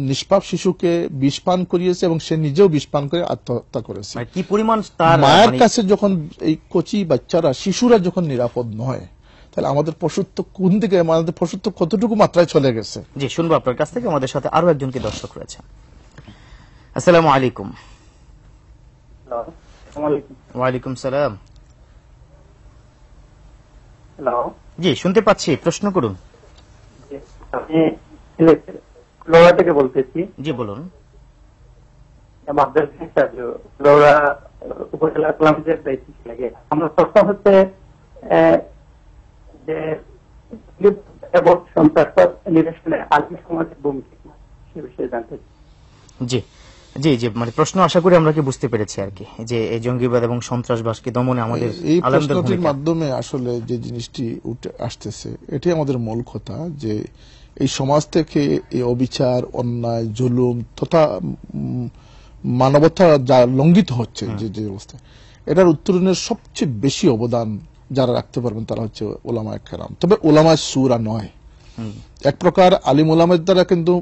নিষ্পাপ শিশুকে বিষ পান করিয়েছে এবং সে নিজেও বিষ পান করে আত্মহত্যা করেছে। কি পরিমাণ তার মায়ের কাছে যখন এই কচি বাচ্চারা শিশুরা যখন নিরাপদ নয়, তাহলে আমাদের পশুত্ব কোন দিকে, আমাদের পশুত্ব কতটুকু মাত্রায় চলে গেছে। জি, শুনবো আপনার কাছ থেকে। আমাদের সাথে আরো একজন কি দর্শক রয়েছে। আসসালামু আলাইকুম। ওয়ালাইকুম সালাম। হ্যালো, জি শুনতে পাচ্ছি, প্রশ্ন করুন। আমি ফ্লোরা থেকে বলতেছি। জি বলুন। ফ্লোরা উপজেলা কলামদের দায়িত্ব লাগে। আমার প্রশ্ন হচ্ছে যে সন্ত্রাসবাদ নিরসনে আর্মি সমাজের ভূমিকা সে বিষয়ে জানতে চাই। জি জি জি, মানে প্রশ্ন আশা করি আমরা কি বুঝতে পেরেছি আর কি, যে এই জঙ্গিবাদ এবং সন্ত্রাসবাদকে দমনে আমাদের এই প্রশ্নটির মাধ্যমে আসলে যে জিনিসটি উঠে আসতেছে এটাই আমাদের মূল কথা, যে এই সমাজ থেকে এই অবিচার, অন্যায়, জুলুম তথা মানবতা যা লঙ্ঘিত হচ্ছে, যে অবস্থা, এটার উত্তরণের সবচেয়ে বেশি অবদান যারা রাখতে পারবেন তারা হচ্ছে ওলামায়ে কেরাম। তবে ওলামায়ে সূরা নয়, এক প্রকার আলিম ওলামার দ্বারা কিন্তু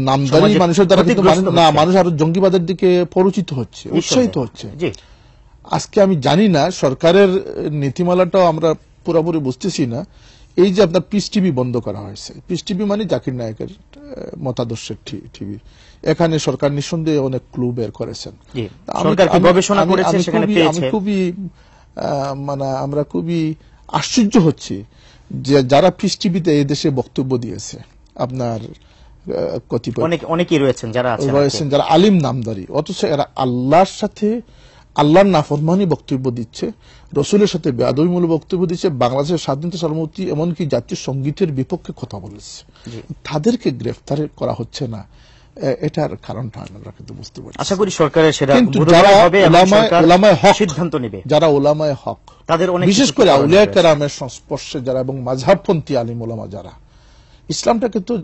নামদারি মানুষের দ্বারা কিন্তু মানুষ আরো জঙ্গিবাদের দিকে পরিচিত হচ্ছে, উৎসাহিত হচ্ছে। আজকে আমি জানি না সরকারের নীতিমালাটাও আমরা পুরোপুরি বুঝতেছি না। এই যে আপনার পিস টিভি বন্ধ করা হয়েছে, পিস টিভি মানে জাকির নায়েকের মতাদর্শের টিভি, এখানে সরকার নিঃসন্দেহে অনেক ক্লু বের করেছেন। আমরা খুবই আশ্চর্য হচ্ছি যে যারা পিস টিভিতে এই দেশে বক্তব্য দিয়েছে, আপনার কতিপয় অনেকেই রয়েছেন যারা আলিম নামদারি, অথচ এরা আল্লাহর সাথে আল্লাহর নাফরমানি বক্তব্য দিচ্ছে, রসুলের সাথে বেয়াদবিমূলক বক্তব্য দিচ্ছে, বাংলাদেশের স্বাধীনতা সার্বভৌমত্ব এমনকি জাতীয় সঙ্গীতের বিপক্ষে কথা বলেছে। তাদেরকে গ্রেফতার করা হচ্ছে না, এটার কারণটা আমরা কিন্তু বুঝতে পারছি। আশা করি সরকারের সেটা সিদ্ধান্ত নেবে। যারা ওলামায়ে হক, তাদের বিশেষ করে আউলিয়া কেরামের সংস্পর্শে যারা এবং মাযহাবপন্থী আলিম ওলামা যারা, ইসলামটাকে তো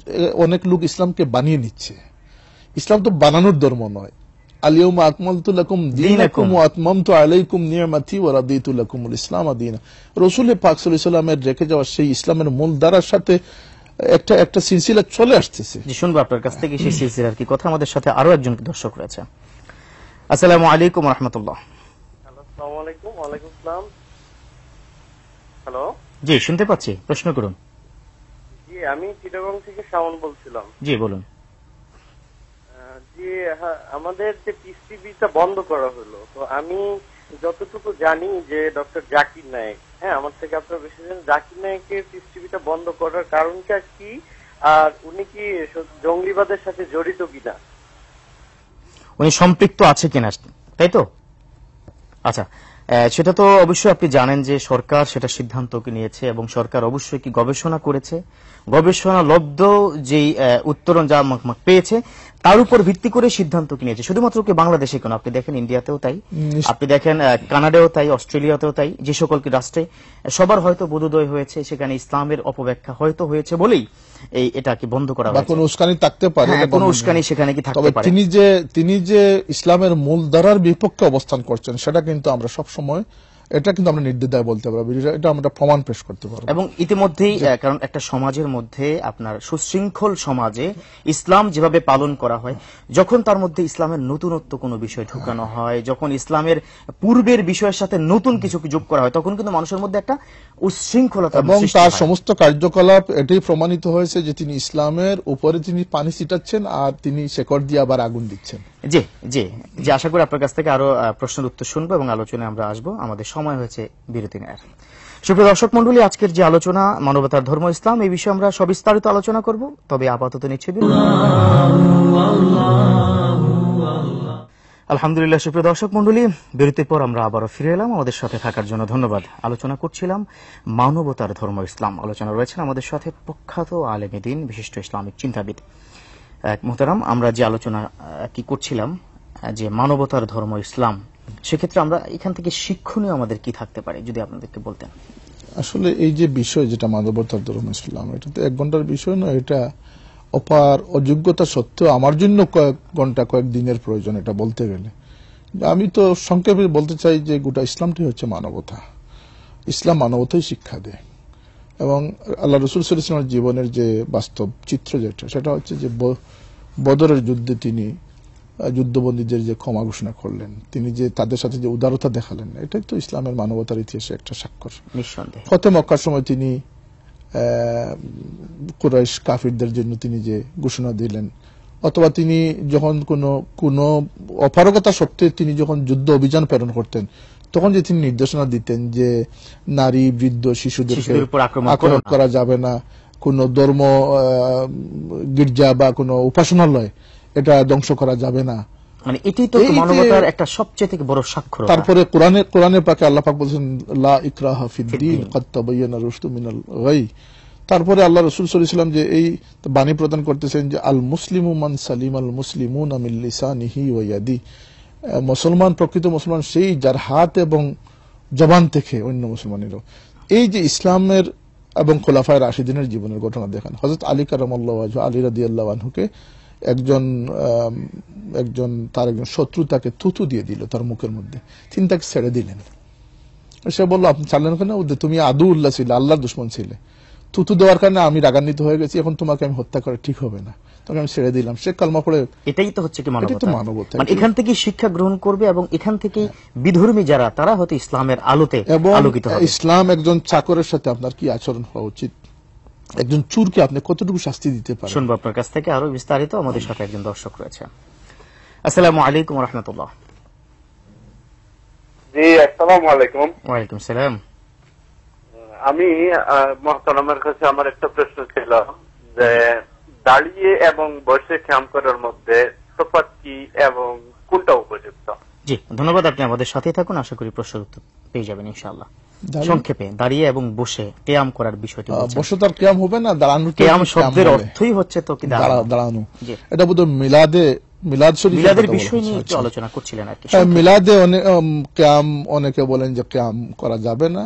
অনেক লোক ইসলামকে বানিয়ে নিচ্ছে। ইসলাম তো বানানোর ধর্ম নয়। আল-ইয়াওমা আকমালতু লাকুম দীনাকুম ওয়া আতমামতু আলাইকুম নি'মাতি ওয়া রাদিতু লাকুমুল ইসলাম দীনা। রাসূল পাক সাল্লাল্লাহু আলাইহি ওয়াসাল্লামের রেখে যাওয়া সেই ইসলামের মূল ধারার সাথে একটা সিলসিলা চলে আসতেছে। জি, শুনবো আপনার কাছ থেকে সেই সিলসিলার কি কথা। আমাদের সাথে আরো একজন দর্শক রয়েছে। আসসালামু আলাইকুম ওয়া রাহমাতুল্লাহ। আসসালামু আলাইকুম। ওয়া আলাইকুম আসসালাম। হ্যালো, জি শুনতে পাচ্ছি, প্রশ্ন করুন। জি, আমি চিটাগং থেকে শাওন বলছিলাম। জি বলুন। জি, আমাদের যে পিস টিভিটা বন্ধ করা হলো, তো আমি যতটুকু জানি যে ডক্টর জাকির নায়েক, আমার থেকে আপনারা বেশি জানেন, জাকির নায়েকের পিস টিভিটা বন্ধ করার কারণটা কি, আর উনি কি জঙ্গিবাদের সাথে জড়িত কিনা, উনি সম্পৃক্ত আছে কিনা, তাই তো? আচ্ছা, সেটা তো অবশ্যই আপনি জানেন যে সরকার সেটা সিদ্ধান্ত নিয়েছে এবং সরকার অবশ্যই কি গবেষণা করেছে, গবেষণা লব্ধ যেই উত্তরণ যা পেয়েছে তার উপর ভিত্তি করে সিদ্ধান্ত নিয়েছে। শুধুমাত্র কি বাংলাদেশে কেন, আপনি দেখেন ইন্ডিয়াতেও তাই, আপনি দেখেন কানাডাও তাই, অস্ট্রেলিয়াতেও তাই, যে সকল কি রাষ্ট্রে সবার হয়তো বোধোদয় হয়েছে, সেখানে ইসলামের অপব্যাখ্যা হয়তো হয়েছে বলেই এটা কি বন্ধ করা হয়েছে। কোনো উস্কানি থাকতে পারে, কোনো উস্কানি সেখানে কি থাকতে পারে। তিনি যে ইসলামের মূল ধারার বিপক্ষে অবস্থান করছেন সেটা কিন্তু আমরা সব সময়, এটা কিন্তু আমরা নির্দ্বিধায় বলতে পারবো, এটা আমরা প্রমাণ পেশ করতে পারবো। এবং ইতিমধ্যেই কারণ একটা সমাজের মধ্যে, আপনার সুশৃঙ্খল সমাজে ইসলাম যেভাবে পালন করা হয়, যখন তার মধ্যে ইসলামের নতুনত্ব কোনো বিষয় ঢুকানো হয়, যখন ইসলামের পূর্বের বিষয়ের সাথে নতুন কিছু যোগ করা হয়, তখন কিন্তু মানুষের মধ্যে একটা উচ্ছৃঙ্খলতা এবং তার সমস্ত কার্যকলাপ এটাই প্রমাণিত হয়েছে যে তিনি ইসলামের উপরে তিনি পানি ছিটাচ্ছেন আর তিনি শেকড় দিয়ে আবার আগুন দিচ্ছেন। জি জি জি, আশা করি আপনার কাছ থেকে আরো প্রশ্নের উত্তর শুনবো এবং আলোচনায় আমরা আসবো। আমাদের সময় হয়েছে বিরতি নেওয়ার। সুপ্রিয় দর্শক মন্ডলী, আজকের যে আলোচনা মানবতার ধর্ম ইসলাম, এই বিষয়ে আমরা সবিস্তারিত আলোচনা করব। তবে আপাতত নিচ্ছে বিরতি। আলহামদুলিল্লাহ। সুপ্রিয় দর্শক মন্ডলী, বিরতির পর আমরা আবারও ফিরে এলাম। আমাদের সাথে থাকার জন্য ধন্যবাদ। আলোচনা করছিলাম মানবতার ধর্ম ইসলাম। আলোচনা রয়েছেন আমাদের সাথে প্রখ্যাত আলেমে দ্বীন, বিশিষ্ট ইসলামিক চিন্তাবিদ। মুহতারাম, আমরা যে আলোচনা কি করছিলাম যে মানবতার ধর্ম ইসলাম, সেক্ষেত্রে আমরা এখান থেকে শিক্ষণীয় আমাদের কি থাকতে পারে যদি আপনাদেরকে বলতেন। আসলে এই যে বিষয় যেটা মানবতার ধর্ম ইসলাম, এটা তো এক ঘন্টার বিষয় নয়, এটা অপার অযোগ্যতা সত্ত্বেও আমার জন্য কয়েক ঘন্টা, কয়েক দিনের প্রয়োজন এটা বলতে গেলে। আমি তো সংক্ষেপে বলতে চাই যে গোটা ইসলামটাই হচ্ছে মানবতা। ইসলাম মানবতাই শিক্ষা দেয় এবং আল্লাহ রসুল সাল্লাল্লাহু আলাইহি ওয়াসাল্লামের জীবনের যে বাস্তব চিত্র যেটা, সেটা হচ্ছে যে বদরের যুদ্ধে তিনি যুদ্ধবন্দীদের যে ক্ষমা ঘোষণা করলেন, তিনি যে তাদের সাথে যে উদারতা দেখালেন, এটাই তো ইসলামের মানবতার ইতিহাসে একটা স্বাক্ষর। নিঃসন্দেহে ফতে মক্কার সময় তিনি কুরাইশ কাফিরদের জন্য তিনি যে ঘোষণা দিলেন, অথবা তিনি যখন কোন অপারগতা সত্ত্বে তিনি যখন যুদ্ধ অভিযান প্রেরণ করতেন, তখন যে তিনি নির্দেশনা দিতেন যে নারী, বৃদ্ধ, শিশুদেরকে উপর আক্রমণ করা যাবে না, কোন ধর্ম গির্জা বা কোন উপাসনালয় এটা ধ্বংস করা যাবে না। মানে এটাই তো মানবতার একটা সবচেয়ে থেকে বড় স্বাক্ষর। তারপরে কোরআনের পাকে আল্লাহ পাক বলেছেন লা ইকরাহা ফিদ্দীন ক্বাদ তাবায়্যানা রুশদু মিনাল গাই। তারপরে আল্লাহ রাসূল সাল্লাল্লাহু আলাইহি ওয়াসাল্লাম যে এই বাণী প্রদান করতেছেন যে আল মুসলিমু মান সালিমাল মুসলিমুনা মিন লিসানিহি ওয়া ইয়াদি, মুসলমান প্রকৃত মুসলমান সেই যার হাত এবং জবান থেকে অন্য মুসলমানেরও। এই যে ইসলামের এবং খোলাফায়ে রাশিদিনের জীবনের ঘটনা দেখেন, হযরত আলী কারামাল্লাহু ওয়াজহু, আলী রাদিয়াল্লাহু আনহুকে একজন তার একজন শত্রু তাকে থুতু দিয়ে দিল তার মুখের মধ্যে, তিনি তাকে ছেড়ে দিলেন। সে বলল, আপনি ছাড়লেন কেন? তুমি আদুউল্লাহ ছিলে, আল্লাহর দুশমন ছিলে, থুতু দেওয়ার কারণে আমি রাগান্বিত হয়ে গেছি, এখন তোমাকে আমি হত্যা করা ঠিক হবে না, তোকে আমি ছেড়ে দিলাম। সে কালমা পড়ে। এটাই তো হচ্ছে কি মানবতা। মানে এখান থেকে শিক্ষা গ্রহণ করবে এবং এখান থেকে বিধর্মী যারা, তারা হয়তো ইসলামের আলোতে আলোকিত হবে। ইসলাম একজন চাকরের সাথে আপনার কি আচরণ হওয়া উচিত, একজন চুরকে আপনি কতটুকু শাস্তি দিতে পারেন, শুনবো আপনার কাছ থেকে আরো বিস্তারিত। আমাদের সাথে একজন দর্শক রয়েছে। আসসালামু আলাইকুম ওয়া রাহমাতুল্লাহ। জি, আসসালামু আলাইকুম। ওয়ালাইকুম সালাম। আমি মুহতারামের কাছে আমার একটা প্রশ্ন ছিল যে দাঁড়িয়ে এবং বসে ক্যাম করার মধ্যে তফাৎ কি এবং কোনটা উপযুক্ত? জি, ধন্যবাদ। আপনি আমাদের সাথেই থাকুন, আশা করি প্রশ্নের উত্তর পেয়ে যাবেন ইনশাআল্লাহ। সংক্ষেপে দাঁড়িয়ে এবং বসে কিয়াম করার বিষয়টি বলছেন। বসে তার কিয়াম হবে না, দাঁড়ানো। কিয়াম শব্দের অর্থই হচ্ছে তো কি দাঁড়ানো। এটা বোধহয় মিলাদ শরীফের বিষয় নিয়ে একটু আলোচনা করছিলেন আর কি। মিলাদে কিয়াম অনেকে বলেন যে কিয়াম করা যাবে না,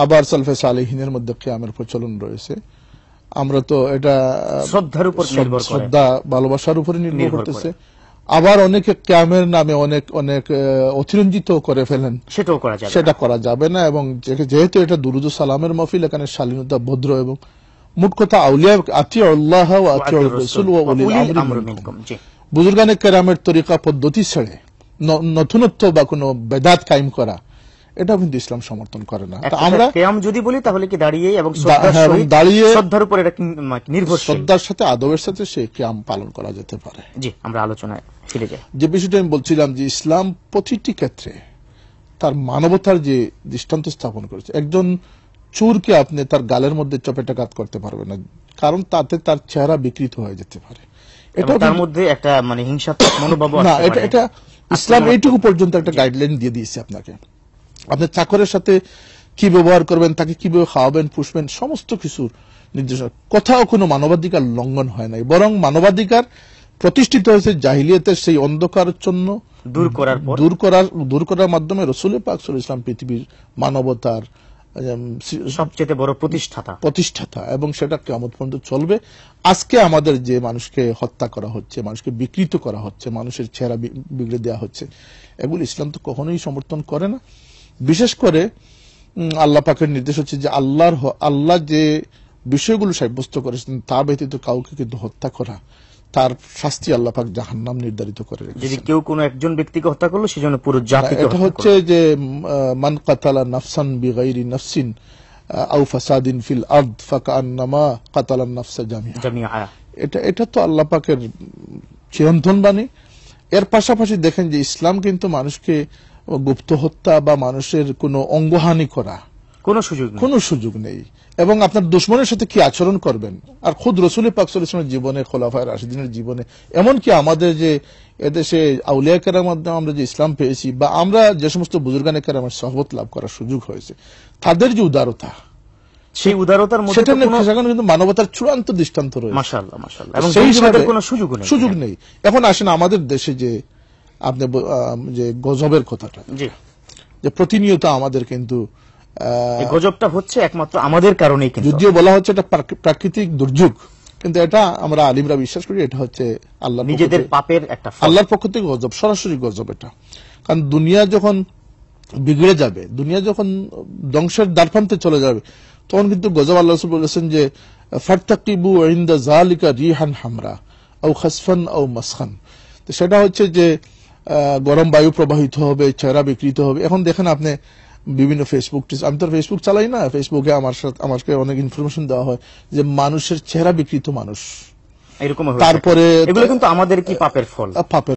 আবার সালফে সালেহিনের মধ্যে কিয়ামের প্রচলন রয়েছে। আমরা তো এটা শ্রদ্ধার উপর নির্ভর করে, শ্রদ্ধা ভালোবাসার উপরে নির্ভর করতেছে। আবার অনেকে কিয়ামের নামে অনেক অতিরঞ্জিত করে ফেলেন, সেটা করা যাবে না। এবং যেহেতু এটা দুরুদ সালামের মাহফিল, এখানে শালীনতা, ভদ্র এবং মোট কথা আউলিয়া আতিউল্লাহ ওয়া আতিউর রাসূল ওয়া উলিল আমরি মিনকুম, বুজুর্গানে কেরামের তরিকা পদ্ধতি ছেড়ে নতুনত্ব বা কোনো বেদাত কায়েম করা, এটা কিন্তু ইসলাম সমর্থন করে না। আমরা কিয়াম যদি বলি তাহলে কি দাঁড়িয়ে এবং শ্রদ্ধার উপর এটা নির্ভরশীল, শ্রদ্ধার সাথে আদবের সাথে সে কিয়াম পালন করা যেতে পারে। জি, আমরা আলোচনায় ফিরে যাই। যে বিষয়টা আমি বলছিলাম যে ইসলাম প্রতিটি ক্ষেত্রে তার মানবতার যে দৃষ্টান্ত স্থাপন করেছে। একজন চোরকে আপনি তার গালের মধ্যে চপেটাঘাত করতে পারবেন না, কারণ তাতে তার চেহারা বিকৃত হয়ে যেতে পারে। এটা তার মধ্যে একটা মানে হিংসাত্মক মনোভাব না, এটা ইসলাম এইটুকু পর্যন্ত একটা গাইডলাইন দিয়ে দিয়েছে আপনাকে। আপনি চাকরের সাথে কি ব্যবহার করবেন, তাকে কিভাবে খাওয়াবেন, পুষবেন, সমস্ত কিছুর নির্দেশনা। কোথাও কোনো মানবাধিকার লঙ্ঘন হয় নাই, বরং মানবাধিকার প্রতিষ্ঠিত হয়েছে জাহিলিয়াতের সেই অন্ধকারাচ্ছন্ন দূর করার মাধ্যমে। রাসূল পাক সাল্লাল্লাহু আলাইহি ওয়াসাল্লাম পৃথিবীর মানবতার সবচেয়ে বড় প্রতিষ্ঠাতা এবং সেটা কিয়ামত পর্যন্ত চলবে। আজকে আমাদের যে মানুষকে হত্যা করা হচ্ছে, মানুষকে বিকৃত করা হচ্ছে, মানুষের চেহারা বিগড়ে দেওয়া হচ্ছে, এগুলো ইসলাম তো কখনোই সমর্থন করে না। বিশেষ করে আল্লাহ পাকের নির্দেশ হচ্ছে যে আল্লাহ যে বিষয়গুলো সাব্যস্ত করেছেন তা ব্যতীত কাউকে কিন্তু হত্যা করা, তার শাস্তি আল্লাহ পাক জাহান্নাম নির্ধারিত করে রেখেছেন। যদি কেউ কোনো একজন ব্যক্তিকে হত্যা করলো, সেজন্য পুরো জাতিকে। এটা হচ্ছে যে মান কাতালা নাফসান বিগাইরি নাফসিন আও ফাসাদিন ফিল আরদ ফাকান্নামা কাতালান নাফসা জামিআ। এটা তো আল্লাহ পাকের চিরন্তন বাণী। এর পাশাপাশি দেখেন যে ইসলাম কিন্তু মানুষকে গুপ্ত হত্যা বা মানুষের কোনো অঙ্গহানি করা কোনো সুযোগ নেই। এবং আপনার দুশমনের সাথে কি আচরণ করবেন, আর খুদ রাসূল পাক সাল্লাল্লাহু আলাইহি ওয়াসাল্লামের জীবনে, খোলাফায়ে রাশিদিনের জীবনে, এমনকি আমাদের যে এদেশে আউলিয়া কেরামের মাধ্যমে আমরা যে ইসলাম পেয়েছি, বা আমরা যে সমস্ত বুজুর্গানে কেরামের সহবত লাভ করার সুযোগ হয়েছে, তাদের যে উদারতা, সেই উদারতার মধ্যে কিন্তু মানবতার চূড়ান্ত দৃষ্টান্ত রয়েছে। মাশাআল্লাহ, মাশাআল্লাহ। এবং সেই হিসেবে কোনো সুযোগ নেই। এখন আসেন আমাদের দেশে যে আপনি যে গজবের কথাটা, যে প্রতিনিয়ত আমাদের কিন্তু গজবটা হচ্ছে একমাত্র আমাদের কারণেই, যদিও বলা হচ্ছে এটা প্রাকৃতিক দুর্যোগ, কিন্তু এটা আমরা আলিমরা বিশ্বাস করি এটা হচ্ছে আল্লাহ নিজেদের পাপের একটা ফল, আল্লাহর পক্ষ থেকে গজব, সরাসরি গজব এটা। কারণ দুনিয়া যখন বিগড়ে যাবে, দুনিয়া যখন ধ্বংসের দ্বারপ্রান্তে চলে যাবে, তখন কিন্তু গজব আল্লাহ রাসূল বলেছেন যে ফারতাকিবু ইনদা যালিকা রিহান হামরা আও খাসফান আও মাসখান। তো সেটা হচ্ছে যে গরম বায়ু প্রবাহিত হবে, চেহারা বিকৃত হবে। এখন দেখেন আপনি বিভিন্ন ফেসবুক, আমি তো ফেসবুক চালাই না, ফেসবুকে আমাকে অনেক ইনফরমেশন দেওয়া হয় যে মানুষের চেহারা বিকৃত মানুষ, এরকম তারপরে এগুলো কিন্তু আমাদের কি পাপের ফল? পাপের